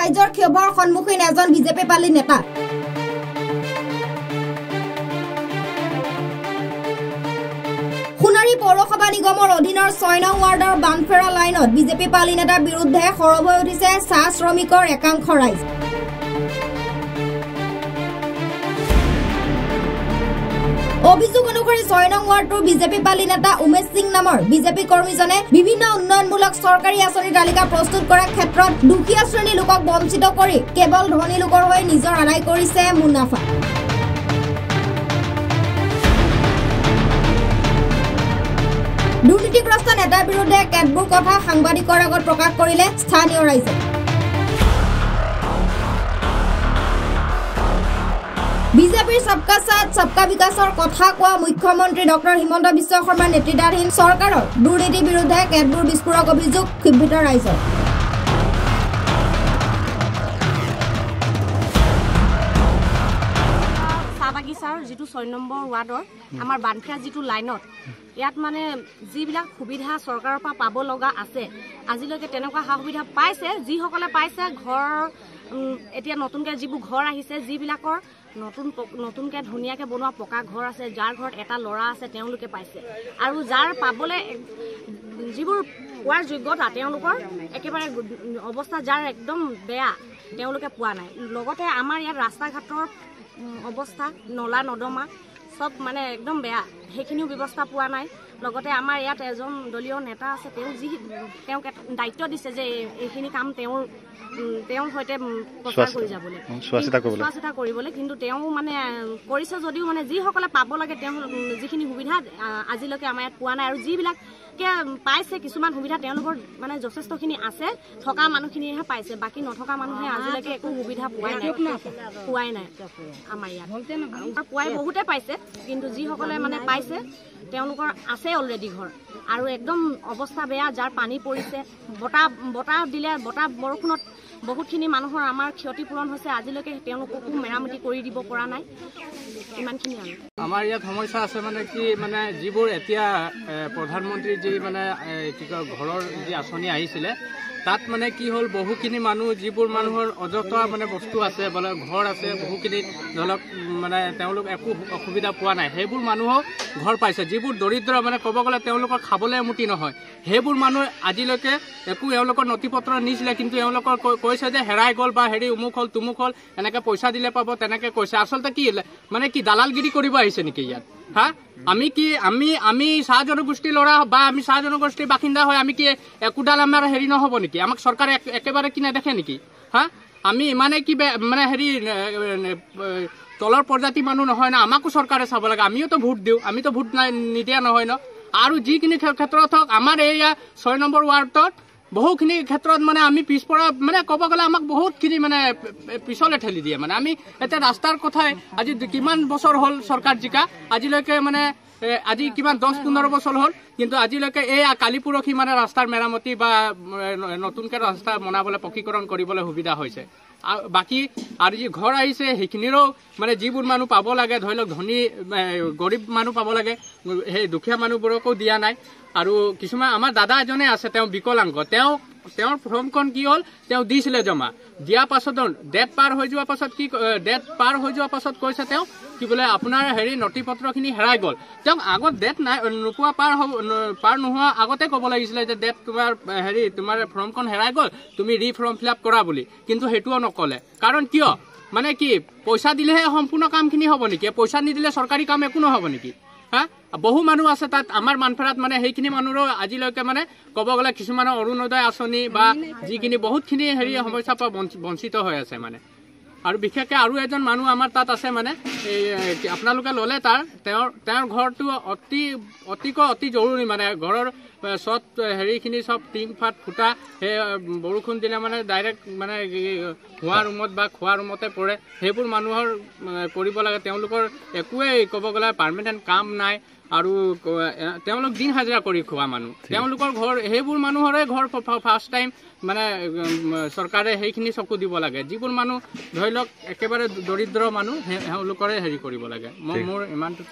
ৰাইজৰ ক্ষোভৰ সন্মুখীন এজন বিজেপি পালি নেতা। সোণাৰী পৌৰসভা নিগমৰ অধীনৰ 6 নং ৱাৰ্ডৰ বানফেৰা লাইনত বিজেপি পালি নেতাৰ বিৰুদ্ধে সৰব হৈ উঠিছে চাহ শ্ৰমিকৰ একাংশ ৰাইজ। অভিযোগ অনুসৰি 6 নং ৱাৰ্ডৰ বিজেপি পালি নেতা উমেশ সিং নামৰ বিজেপি কৰ্মীজনে বিভিন্ন উন্নয়নমূলক চৰকাৰী আঁচনিৰ তালিকা প্ৰস্তুত কৰাৰ ক্ষেত্ৰত দুখীয়া শ্ৰেণীৰ লোকক বঞ্চিত কৰি কেৱল ধনী লোকৰ হৈ নিজৰ আদায় কৰিছে মুনাফা। দুৰ্নীতিগ্ৰস্ত নেতাৰ বিৰুদ্ধে কেতবোৰ কথা সাংবাদিকৰ আগত প্ৰকাশ কৰিলে স্থানীয় ৰাইজে। বিজেপিৰ সবকা সাথ সবকা বিকাশৰ কথা কোৱা মুখ্যমন্ত্ৰী ডক্টৰ হিমন্ত বিশ্ব শৰ্মাৰ নেতৃত্বাধীন চৰকাৰৰ দুৰ্নীতিৰ বিৰুদ্ধে কেতবোৰ বিস্ফোৰক অভিযোগ ক্ষুব্ধ ৰাইজৰ। বাগিচাৰ যিটো 6 নম্বৰ ৱাৰ্ডৰ আমাৰ বানফেৰা যিটো লাইনত ইয়াত মানে যিবিলাক সুবিধা চৰকাৰৰ পৰা পাব লগা আছে আজিলৈকে তেনেকুৱা সা সুবিধা পাইছে। যিসকলে পাইছে ঘৰ এতিয়া নতুনকৈ যিবোৰ ঘৰ আহিছে যিবিলাকৰ নতুনকৈ ধুনীয়াকৈ বনোৱা পকা ঘৰ আছে যাৰ ঘৰত এটা ল'ৰা আছে তেওঁলোকে পাইছে আৰু যাৰ পাবলৈ যিবোৰ পোৱাৰ যোগ্যতা তেওঁলোকৰ একেবাৰে অৱস্থা যাৰ একদম বেয়া তেওঁলোকে পোৱা নাই। লগতে আমাৰ ইয়াত ৰাস্তা ঘাটৰ অৱস্থা নলা নৰ্দমা সব মানে একদম বেয়া সেইখিনিও ব্যৱস্থা পোৱা নাই। লগতে আমাৰ ইয়াত এজন দলীয় নেতা আছে তেওঁক দায়িত্ব দিছে যে এইখিনি কাম তেওঁৰ সৈতে প্ৰচাৰ কৰি যাবলৈ চোৱা চিতা কৰিবলৈ কিন্তু তেওঁ মানে কৰিছে যদিও মানে যিসকলে পাব লাগে তেওঁ যিখিনি সুবিধা আজিলৈকে আমাৰ ইয়াত পোৱা নাই আৰু যিবিলাকে পাইছে কিছুমান সুবিধা তেওঁলোকৰ মানে যথেষ্টখিনি আছে থকা মানুহখিনিহে পাইছে বাকী নথকা মানুহে আজিলৈকে একো সুবিধা পোৱাই নাই। আমাৰ ইয়াত পোৱাই বহুতে পাইছে কিন্তু যিসকলে মানে পাইছে তেওঁলোকৰ আছে অলৰেডি ঘৰ আৰু একদম অৱস্থা বেয়া যাৰ পানী পৰিছে বতাহ দিলে বতাহ বৰষুণত বহুতখিনি মানুহৰ আমাৰ ক্ষতিপূৰণ হৈছে আজিলৈকে তেওঁলোককো মেৰামতি কৰি দিব পৰা নাই। ইমানখিনি আৰু আমাৰ ইয়াত সমস্যা আছে মানে কি মানে যিবোৰ এতিয়া প্ৰধানমন্ত্ৰীৰ যি মানে কি কয় ঘৰৰ যি আঁচনি আহিছিলে তাত মানে কি হ'ল বহুখিনি মানুহ যিবোৰ মানুহৰ অযথা মানে বস্তু আছে বোলে ঘৰ আছে বহুখিনি ধৰি লওক মানে তেওঁলোক একো অসুবিধা পোৱা নাই সেইবোৰ মানুহক ঘৰ পাইছে। যিবোৰ দৰিদ্ৰ মানে ক'ব গ'লে তেওঁলোকৰ খাবলৈ এমুঠি নহয় সেইবোৰ মানুহ আজিলৈকে একো এওঁলোকৰ নথি পত্ৰ নিছিলে কিন্তু এওঁলোকৰ কৈছে যে হেৰাই গ'ল বা হেৰি অমুক হ'ল তুমুক হ'ল এনেকৈ পইচা দিলে পাব তেনেকৈ কৈছে। আচলতে কি মানে কি দালালগিৰি কৰিব আহিছে নেকি ইয়াত? হা আমি চাহ জনগোষ্ঠীৰ ল'ৰা বা আমি চাহ জনগোষ্ঠীৰ বাসিন্দা হয় আমি কি একোডাল আমাৰ হেৰি নহ'ব নেকি? আমাক চৰকাৰে একেবাৰে কি নেদেখে নেকি? হা আমি ইমানে কি মানে হেৰি তলৰ প্ৰজাতি মানুহ নহয় ন আমাকো চৰকাৰে চাব লাগে। আমিওতো ভোট দিওঁ আমিতো ভোট নিদিয়া নহয় ন। আৰু যিখিনি ক্ষেত্ৰত হওক আমাৰ এইয়া 6 নম্বৰ ৱাৰ্ডত বহুখিনি ক্ষেত্ৰত মানে আমি পিছপৰা মানে ক'ব গ'লে আমাক বহুতখিনি মানে পিছলৈ ঠেলি দিয়ে। মানে আমি এতিয়া ৰাস্তাৰ কথাই আজি কিমান বছৰ হ'ল চৰকাৰ জিকা আজিলৈকে মানে আজি কিমান 10-15 বছৰ হ'ল কিন্তু আজিলৈকে এই কালি পৰহি মানে ৰাস্তাৰ মেৰামতি বা নতুনকৈ ৰাস্তা বনাবলৈ পকীকৰণ কৰিবলৈ সুবিধা হৈছে। বাকী আৰু যি ঘৰ আহিছে সেইখিনিৰো মানে যিবোৰ মানুহ পাব লাগে ধৰি লওক ধনী গৰীব মানুহ পাব লাগে সেই দুখীয়া মানুহবোৰকো দিয়া নাই। আৰু কিছুমান আমাৰ দাদা এজনে আছে তেওঁ বিকলাংগ তেওঁৰ ফৰ্মখন কি হ'ল তেওঁ দিছিলে জমা দিয়াৰ পাছত ডেট পাৰ হৈ যোৱাৰ পাছত কৈছে তেওঁ কি বোলে আপোনাৰ হেৰি নথি পত্ৰখিনি হেৰাই গ'ল। তেওঁক আগত ডেট নাই নোপোৱা পাৰ নোহোৱা আগতে ক'ব লাগিছিলে যে ডেট তোমাৰ ফৰ্মখন হেৰাই গ'ল তুমি ফৰ্ম ফিল আপ কৰা বুলি কিন্তু সেইটোও নক'লে। কাৰণ কিয় মানে কি পইচা দিলেহে সম্পূৰ্ণ কামখিনি হ'ব নেকি? পইচা নিদিলে চৰকাৰী কাম একো নহ'ব নেকি? হা বহু মানুহ আছে তাত আমাৰ মানফেৰাত মানে সেইখিনি মানুহৰো আজিলৈকে মানে ক'ব গ'লে কিছুমানৰ অৰুণোদয় আঁচনি বা যিখিনি বহুতখিনি হেৰি সমস্যাৰ পৰা বঞ্চিত হৈ আছে মানে। আৰু বিশেষকৈ আৰু এজন মানুহ আমাৰ তাত আছে মানে আপোনালোকে ল'লে তেওঁৰ ঘৰটো অতি জৰুৰী মানে ঘৰৰ চব হেৰিখিনি চব টিং ফাট ফুটা সেই বৰষুণ দিলে মানে ডাইৰেক্ট মানে শোৱা ৰুমত বা খোৱা ৰুমতে পৰে সেইবোৰ মানুহৰ কৰিব লাগে। তেওঁলোকৰ একোৱেই ক'ব গ'লে পাৰ্মানেণ্ট কাম নাই আৰু তেওঁলোক দিন হাজিৰা কৰি খোৱা মানুহ তেওঁলোকৰ ঘৰ সেইবোৰ মানুহৰে ঘৰ ফাৰ্ষ্ট টাইম মানে চৰকাৰে সেইখিনি চকু দিব লাগে। যিবোৰ মানুহ ধৰি লওক একেবাৰে দৰিদ্ৰ মানুহ তেওঁলোকৰে হেৰি কৰিব লাগে। মোৰ ইমানটো